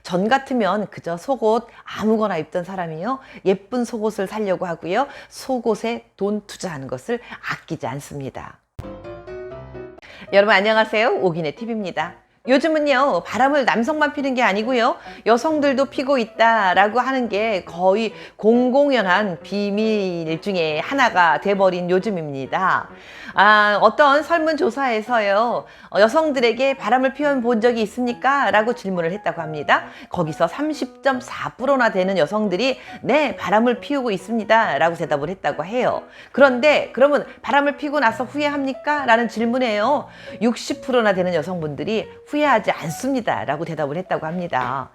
전 같으면 그저 속옷 아무거나 입던 사람이요. 예쁜 속옷을 사려고 하고요. 속옷에 돈 투자하는 것을 아끼지 않습니다. 여러분 안녕하세요. 오기네 TV입니다. 요즘은요, 바람을 남성만 피는 게 아니고요, 여성들도 피고 있다라고 하는 게 거의 공공연한 비밀 중에 하나가 돼버린 요즘입니다. 어떤 설문조사에서요, 여성들에게 바람을 피워본 적이 있습니까? 라고 질문을 했다고 합니다. 거기서 30.4%나 되는 여성들이 네, 바람을 피우고 있습니다. 라고 대답을 했다고 해요. 그런데 그러면 바람을 피고 나서 후회합니까? 라는 질문에요, 60%나 되는 여성분들이 후회하지 않습니다. 라고 대답을 했다고 합니다.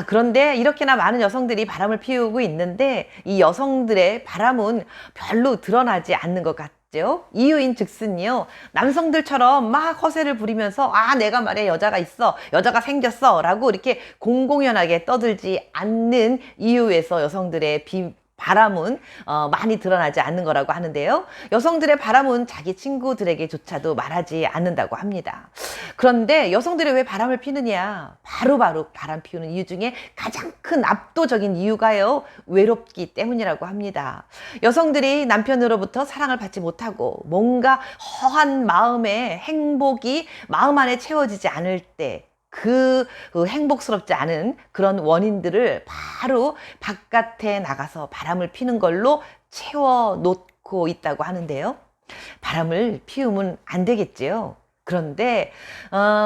그런데 이렇게나 많은 여성들이 바람을 피우고 있는데 이 여성들의 바람은 별로 드러나지 않는 것 같죠. 이유인 즉슨요, 남성들처럼 막 허세를 부리면서 내가 말이야 여자가 있어, 여자가 생겼어 라고 이렇게 공공연하게 떠들지 않는 이유에서 여성들의 바람은 많이 드러나지 않는 거라고 하는데요. 여성들의 바람은 자기 친구들에게조차도 말하지 않는다고 합니다. 그런데 여성들이 왜 바람을 피느냐? 바로 바람 피우는 이유 중에 가장 큰 압도적인 이유가요, 외롭기 때문이라고 합니다. 여성들이 남편으로부터 사랑을 받지 못하고 뭔가 허한 마음의 행복이 마음 안에 채워지지 않을 때 그 행복스럽지 않은 그런 원인들을 바로 바깥에 나가서 바람을 피는 걸로 채워 놓고 있다고 하는데요. 바람을 피우면 안 되겠지요. 그런데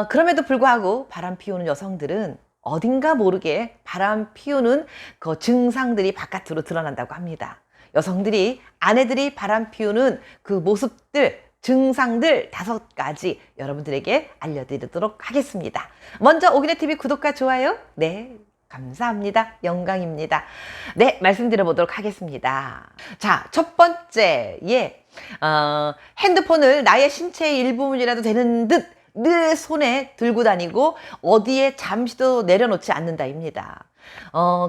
그럼에도 불구하고 바람 피우는 여성들은 어딘가 모르게 바람 피우는 그 증상들이 바깥으로 드러난다고 합니다. 여성들이, 아내들이 바람 피우는 그 모습들, 증상들 5가지 여러분들에게 알려드리도록 하겠습니다. 먼저 오기네TV 구독과 좋아요, 네, 감사합니다. 영광입니다. 네, 말씀드려보도록 하겠습니다. 자, 첫 번째, 핸드폰을 나의 신체의 일부분이라도 되는 듯 늘 손에 들고 다니고 어디에 잠시도 내려놓지 않는다입니다.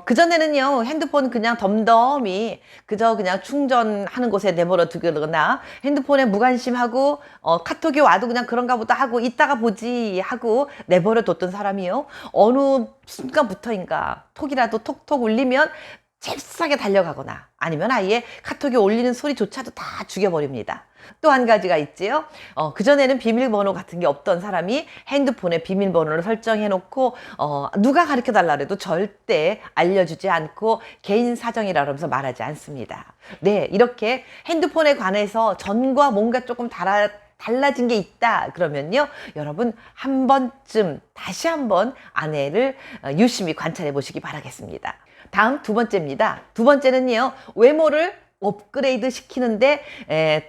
그전에는요, 핸드폰 그냥 덤덤히 그저 그냥 충전하는 곳에 내버려 두거나 핸드폰에 무관심하고 카톡이 와도 그냥 그런가 보다 하고 이따가 보지 하고 내버려 뒀던 사람이요, 어느 순간부터인가 톡이라도 톡톡 울리면 잽싸게 달려가거나 아니면 아예 카톡에 올리는 소리조차도 다 죽여버립니다. 또 한 가지가 있지요. 그전에는 비밀번호 같은 게 없던 사람이 핸드폰에 비밀번호를 설정해 놓고 누가 가르쳐 달라 그래도 절대 알려주지 않고 개인 사정이라 그러면서 말하지 않습니다. 네, 이렇게 핸드폰에 관해서 전과 뭔가 조금 달라진 게 있다 그러면요, 여러분 한 번쯤 다시 한번 아내를 유심히 관찰해 보시기 바라겠습니다. 다음 두 번째입니다. 두 번째는요, 외모를 업그레이드 시키는데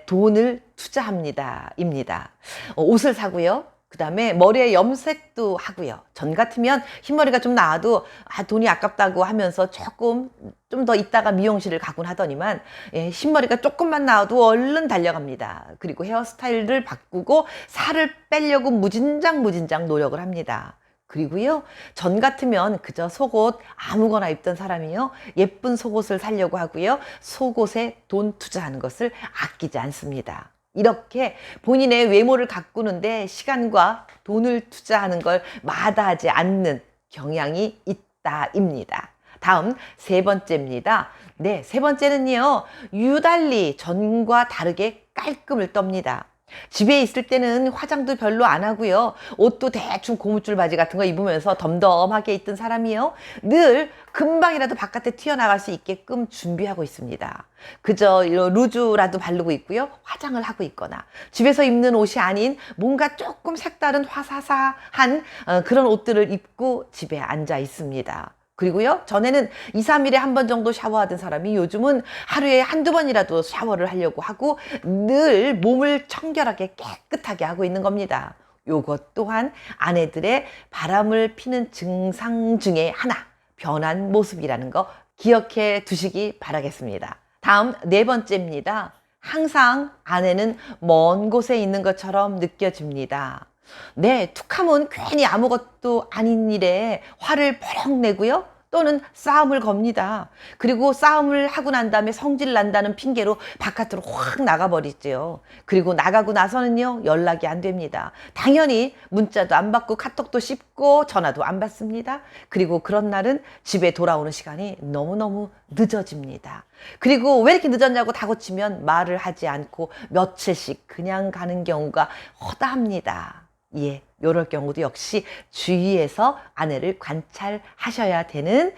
돈을 투자합니다 입니다. 옷을 사고요, 그 다음에 머리에 염색도 하고요. 전 같으면 흰머리가 좀 나와도 돈이 아깝다고 하면서 조금 좀 더 있다가 미용실을 가곤 하더니만 흰머리가 조금만 나와도 얼른 달려갑니다. 그리고 헤어스타일을 바꾸고 살을 빼려고 무진장 노력을 합니다. 그리고요, 전 같으면 그저 속옷 아무거나 입던 사람이요, 예쁜 속옷을 사려고 하고요, 속옷에 돈 투자하는 것을 아끼지 않습니다. 이렇게 본인의 외모를 가꾸는데 시간과 돈을 투자하는 걸 마다하지 않는 경향이 있다입니다. 다음 세 번째입니다. 네, 세 번째는요, 유달리 전과 다르게 깔끔을 떱니다. 집에 있을 때는 화장도 별로 안 하고요, 옷도 대충 고무줄 바지 같은 거 입으면서 덤덤하게 있던 사람이요, 늘 금방이라도 바깥에 튀어나갈 수 있게끔 준비하고 있습니다. 그저 루즈라도 바르고 있고요, 화장을 하고 있거나 집에서 입는 옷이 아닌 뭔가 조금 색다른 화사사한 그런 옷들을 입고 집에 앉아 있습니다. 그리고요, 전에는 2, 3일에 한 번 정도 샤워하던 사람이 요즘은 하루에 한두 번이라도 샤워를 하려고 하고 늘 몸을 청결하게 깨끗하게 하고 있는 겁니다. 요것 또한 아내들의 바람을 피는 증상 중에 하나, 변한 모습이라는 거 기억해 두시기 바라겠습니다. 다음 네 번째입니다. 항상 아내는 먼 곳에 있는 것처럼 느껴집니다. 네, 툭하면 괜히 아무것도 아닌 일에 화를 버럭 내고요, 또는 싸움을 겁니다. 그리고 싸움을 하고 난 다음에 성질 난다는 핑계로 바깥으로 확 나가버리죠. 그리고 나가고 나서는요, 연락이 안 됩니다. 당연히 문자도 안 받고 카톡도 씹고 전화도 안 받습니다. 그리고 그런 날은 집에 돌아오는 시간이 너무너무 늦어집니다. 그리고 왜 이렇게 늦었냐고 다그치면 말을 하지 않고 며칠씩 그냥 가는 경우가 허다합니다. 예, 요럴 경우도 역시 주위에서 아내를 관찰하셔야 되는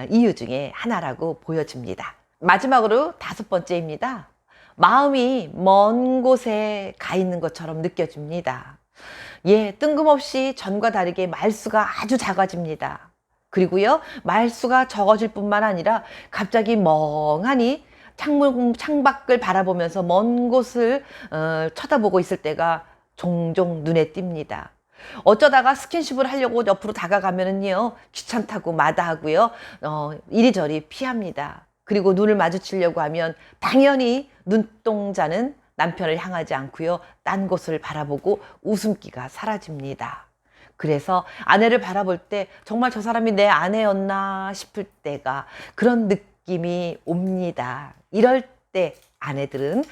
이유 중에 하나라고 보여집니다. 마지막으로 5번째입니다. 마음이 먼 곳에 가 있는 것처럼 느껴집니다. 예, 뜬금없이 전과 다르게 말수가 아주 작아집니다. 그리고요, 말수가 적어질 뿐만 아니라 갑자기 멍하니 창밖을 바라보면서 먼 곳을 쳐다보고 있을 때가 종종 눈에 띕니다. 어쩌다가 스킨십을 하려고 옆으로 다가가면은요, 귀찮다고 마다하고요, 이리저리 피합니다. 그리고 눈을 마주치려고 하면 당연히 눈동자는 남편을 향하지 않고요, 딴 곳을 바라보고 웃음기가 사라집니다. 그래서 아내를 바라볼 때 정말 저 사람이 내 아내였나 싶을 때가 그런 느낌이 옵니다. 이럴 때 아내들은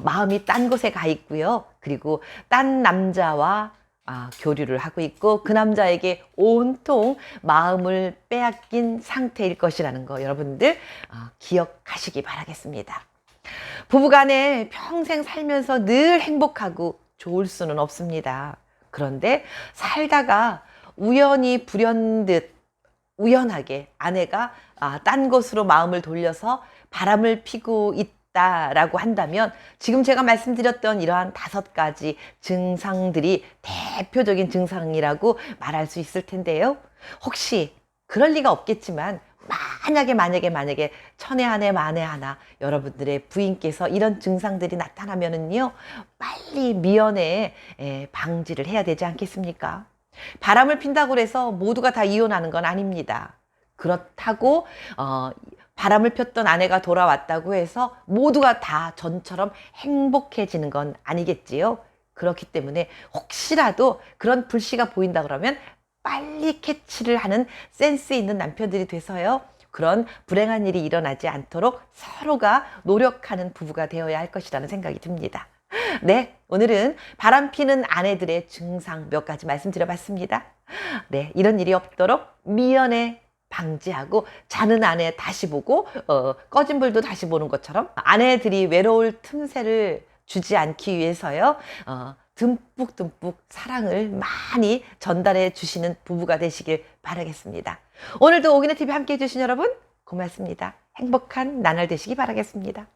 마음이 딴 곳에 가 있고요. 그리고 딴 남자와 교류를 하고 있고 그 남자에게 온통 마음을 빼앗긴 상태일 것이라는 거 여러분들 기억하시기 바라겠습니다. 부부간에 평생 살면서 늘 행복하고 좋을 수는 없습니다. 그런데 살다가 우연히 불현듯 우연하게 아내가 딴 곳으로 마음을 돌려서 바람을 피고 있다라고 한다면 지금 제가 말씀드렸던 이러한 5가지 증상들이 대표적인 증상이라고 말할 수 있을 텐데요. 혹시 그럴 리가 없겠지만 만약에 천에 한해 만에 하나 여러분들의 부인께서 이런 증상들이 나타나면은요, 빨리 미연에 방지를 해야 되지 않겠습니까? 바람을 핀다고 해서 모두가 다 이혼하는 건 아닙니다. 그렇다고 바람을 폈던 아내가 돌아왔다고 해서 모두가 다 전처럼 행복해지는 건 아니겠지요. 그렇기 때문에 혹시라도 그런 불씨가 보인다 그러면 빨리 캐치를 하는 센스 있는 남편들이 돼서요, 그런 불행한 일이 일어나지 않도록 서로가 노력하는 부부가 되어야 할 것이라는 생각이 듭니다. 네, 오늘은 바람피는 아내들의 증상 몇 가지 말씀드려봤습니다. 네, 이런 일이 없도록 미연에 방지하고 자는 아내 다시 보고 꺼진 불도 다시 보는 것처럼 아내들이 외로울 틈새를 주지 않기 위해서요, 듬뿍듬뿍 사랑을 많이 전달해 주시는 부부가 되시길 바라겠습니다. 오늘도 오기네TV 함께 해주신 여러분 고맙습니다. 행복한 나날 되시기 바라겠습니다.